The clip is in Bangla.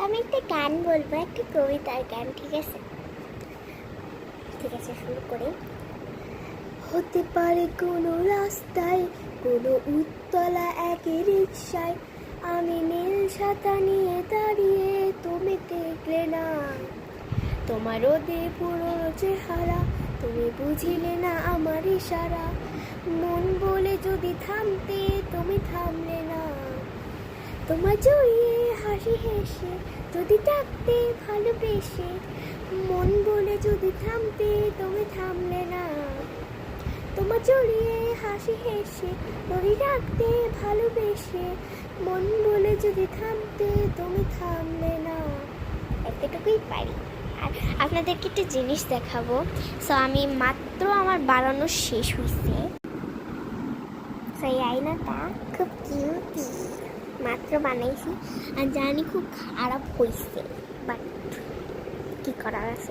আমি একটা গান বলবো, একটা কবিতার গান, ঠিক আছে? ঠিক আছে, শুরু করে। হতে পারে কোনো রাস্তায়, কোনো উত্তলা এক রিকশায় আমি নীল ছাতা নিয়ে দাঁড়িয়ে, তুমি দেখলে না। তোমার রোদে পুরনো চেহারা, তুমি বুঝিলে না আমার ইশারা। মন বলে যদি থামতে, তুমি থামলে না। তোমার জড়িয়ে হাসি হেসে যদি ডাকতে ভালোবেসে, মন বলে যদি থামতে, তুমি থামলে না। তোমার জড়িয়ে হাসি হেসে যদি ডাকতে ভালোবেসে, মন বলে যদি থামতে, তুমি থামলে না। এতটুকুই পারি। আর আপনাদেরকে একটা জিনিস দেখাবো। সো আমি মাত্র আমার বানানো শেষ হয়েছে। সেই আয়নাটা খুব কিউটি, মাত্র বানাইছি। আর জানি খুব খারাপ হয়েছে, বাট কি করার আছে।